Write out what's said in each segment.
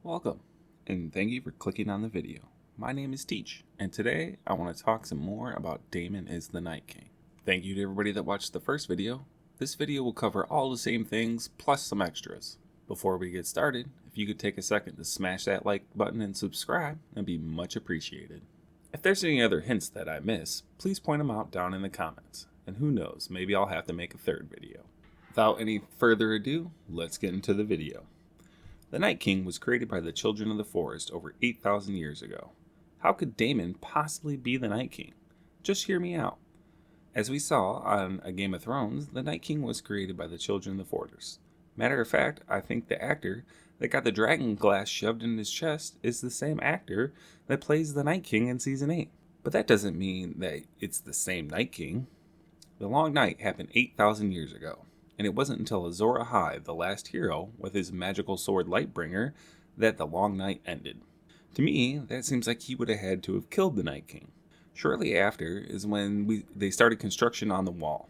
Welcome, and thank you for clicking on the video. My name is Teach, and today I want to talk some more about Daemon is the Night King. Thank you to everybody that watched the first video. This video will cover all the same things, plus some extras. Before we get started, if you could take a second to smash that like button and subscribe, that'd be much appreciated. If there's any other hints that I miss, please point them out down in the comments, and who knows, maybe I'll have to make a third video. Without any further ado, let's get into the video. The Night King was created by the children of the forest over 8,000 years ago. How could Daemon possibly be the Night King? Just hear me out. As we saw on A Game of Thrones, the Night King was created by the children of the forest. Matter of fact, I think the actor that got the dragon glass shoved in his chest is the same actor that plays the Night King in Season 8. But that doesn't mean that it's the same Night King. The Long Night happened 8,000 years ago. And it wasn't until Azor Ahai, the last hero, with his magical sword Lightbringer, that the Long Night ended. To me, that seems like he would have had to have killed the Night King. Shortly after is when they started construction on the wall.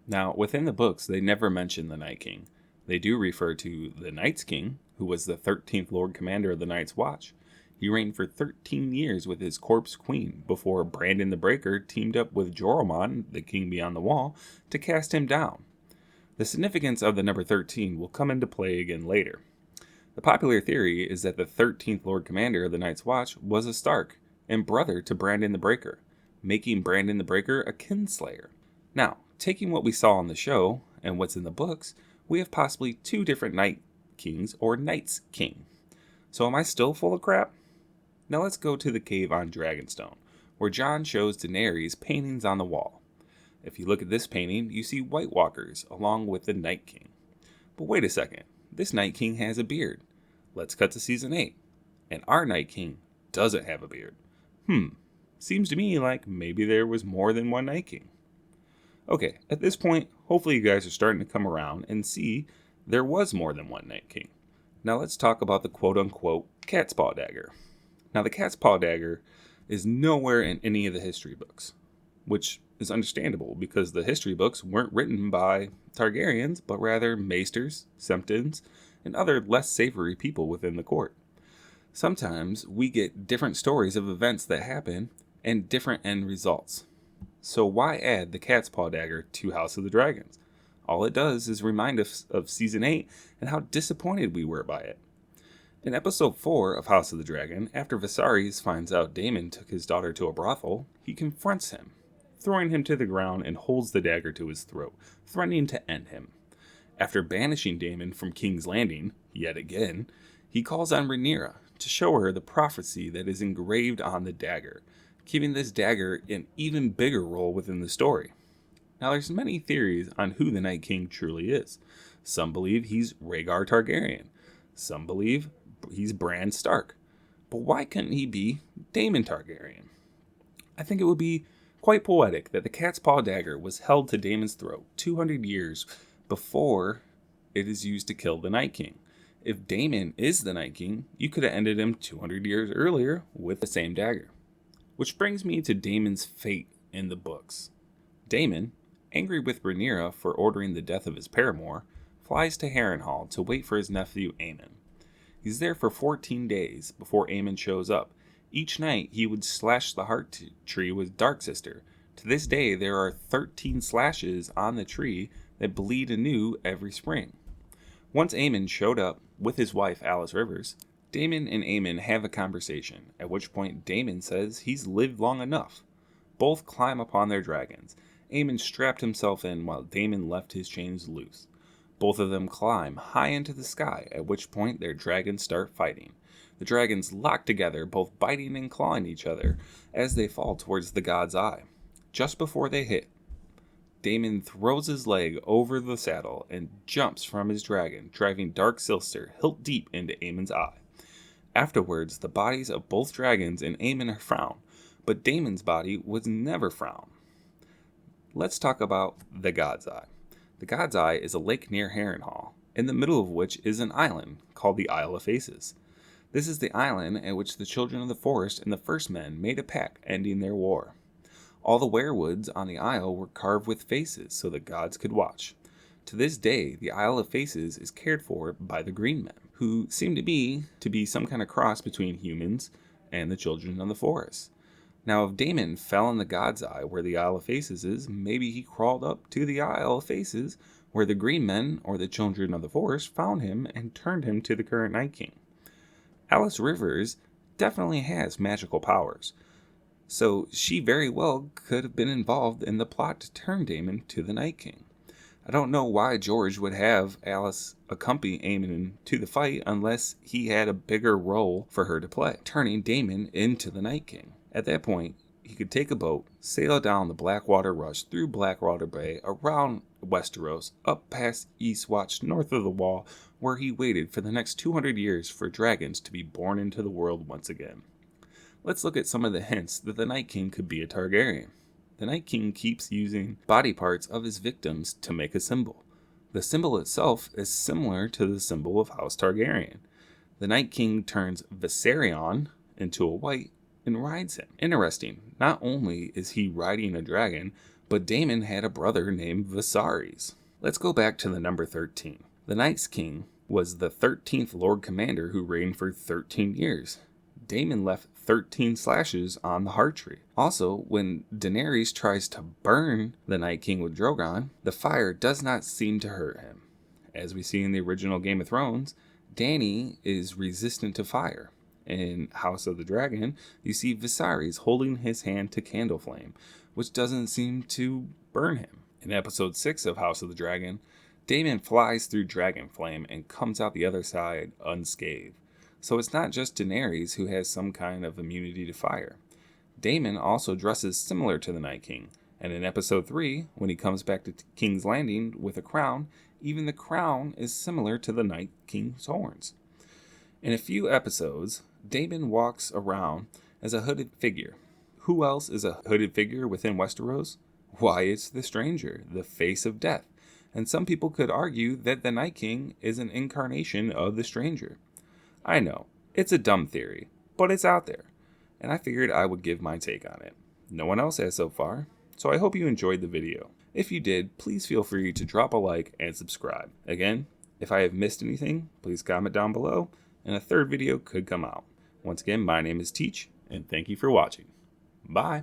Now, within the books, they never mention the Night King. They do refer to the Night's King, who was the 13th Lord Commander of the Night's Watch. He reigned for 13 years with his corpse queen before Brandon the Breaker teamed up with Jormon, the King Beyond the Wall, to cast him down. The significance of the number 13 will come into play again later. The popular theory is that the 13th Lord Commander of the Night's Watch was a Stark and brother to Brandon the Breaker, making Brandon the Breaker a kinslayer. Now, taking what we saw on the show and what's in the books, we have possibly two different Night Kings or Night's King. So am I still full of crap? Now let's go to the cave on Dragonstone, where Jon shows Daenerys paintings on the wall. If you look at this painting, you see White Walkers along with the Night King. But wait a second, this Night King has a beard. Let's cut to Season 8, and our Night King doesn't have a beard. Seems to me like maybe there was more than one Night King. Okay, at this point, hopefully you guys are starting to come around and see there was more than one Night King. Now let's talk about the quote-unquote cat's paw dagger. Now the cat's paw dagger is nowhere in any of the history books, which is understandable because the history books weren't written by Targaryens, but rather maesters, Septons, and other less savory people within the court. Sometimes we get different stories of events that happen and different end results. So why add the cat's paw dagger to House of the Dragons? All it does is remind us of Season 8 and how disappointed we were by it. In Episode 4 of House of the Dragon, after Viserys finds out Daemon took his daughter to a brothel, he confronts him, throwing him to the ground and holds the dagger to his throat, threatening to end him. After banishing Daemon from King's Landing, yet again, he calls on Rhaenyra to show her the prophecy that is engraved on the dagger, giving this dagger an even bigger role within the story. Now there's many theories on who the Night King truly is. Some believe he's Rhaegar Targaryen. Some believe he's Bran Stark. But why couldn't he be Daemon Targaryen? I think it would be quite poetic that the cat's paw dagger was held to Daemon's throat 200 years before it is used to kill the Night King. If Daemon is the Night King, you could have ended him 200 years earlier with the same dagger. Which brings me to Daemon's fate in the books. Daemon, angry with Rhaenyra for ordering the death of his paramour, flies to Harrenhal to wait for his nephew Aemon. He's there for 14 days before Aemon shows up. Each night, he would slash the heart tree with Darksister. To this day, there are 13 slashes on the tree that bleed anew every spring. Once Aemon showed up with his wife, Alice Rivers, Daemon and Aemon have a conversation, at which point Daemon says he's lived long enough. Both climb upon their dragons. Aemon strapped himself in while Daemon left his chains loose. Both of them climb high into the sky, at which point their dragons start fighting. The dragons lock together, both biting and clawing each other as they fall towards the god's eye. Just before they hit, Daemon throws his leg over the saddle and jumps from his dragon, driving Darksister hilt deep into Aemon's eye. Afterwards, the bodies of both dragons and Aemon are found, but Daemon's body was never found. Let's talk about the god's eye. The god's eye is a lake near Harrenhal, in the middle of which is an island called the Isle of Faces. This is the island at which the children of the forest and the first men made a pact ending their war. All the weirwoods on the isle were carved with faces so the gods could watch. To this day, the Isle of Faces is cared for by the Green Men, who seem to be some kind of cross between humans and the children of the forest. Now, if Daemon fell in the God's Eye where the Isle of Faces is, maybe he crawled up to the Isle of Faces where the Green Men or the children of the forest found him and turned him to the current Night King. Alice Rivers definitely has magical powers, so she very well could have been involved in the plot to turn Daemon to the Night King. I don't know why George would have Alice accompany Daemon to the fight unless he had a bigger role for her to play, turning Daemon into the Night King. At that point, he could take a boat, sail down the Blackwater Rush through Blackwater Bay, around Westeros, up past Eastwatch, north of the Wall, where he waited for the next 200 years for dragons to be born into the world once again. Let's look at some of the hints that the Night King could be a Targaryen. The Night King keeps using body parts of his victims to make a symbol. The symbol itself is similar to the symbol of House Targaryen. The Night King turns Viserion into a white and rides him. Interesting, not only is he riding a dragon, but Daemon had a brother named Viserys. Let's go back to the number 13. The Night King was the 13th Lord Commander who reigned for 13 years. Daemon left 13 slashes on the heart tree. Also, when Daenerys tries to burn the Night King with Drogon, the fire does not seem to hurt him. As we see in the original Game of Thrones, Dany is resistant to fire. In House of the Dragon, you see Viserys holding his hand to candle flame, which doesn't seem to burn him. In episode 6 of House of the Dragon, Daemon flies through dragon flame and comes out the other side unscathed. So it's not just Daenerys who has some kind of immunity to fire. Daemon also dresses similar to the Night King, and in episode 3, when he comes back to King's Landing with a crown, even the crown is similar to the Night King's horns. In a few episodes, Daemon walks around as a hooded figure. Who else is a hooded figure within Westeros? Why, it's the Stranger, the face of death. And some people could argue that the Night King is an incarnation of the Stranger. I know, it's a dumb theory, but it's out there, and I figured I would give my take on it. No one else has so far, so I hope you enjoyed the video. If you did, please feel free to drop a like and subscribe. Again, if I have missed anything, please comment down below, and a third video could come out. Once again, my name is Teach, and thank you for watching. Bye!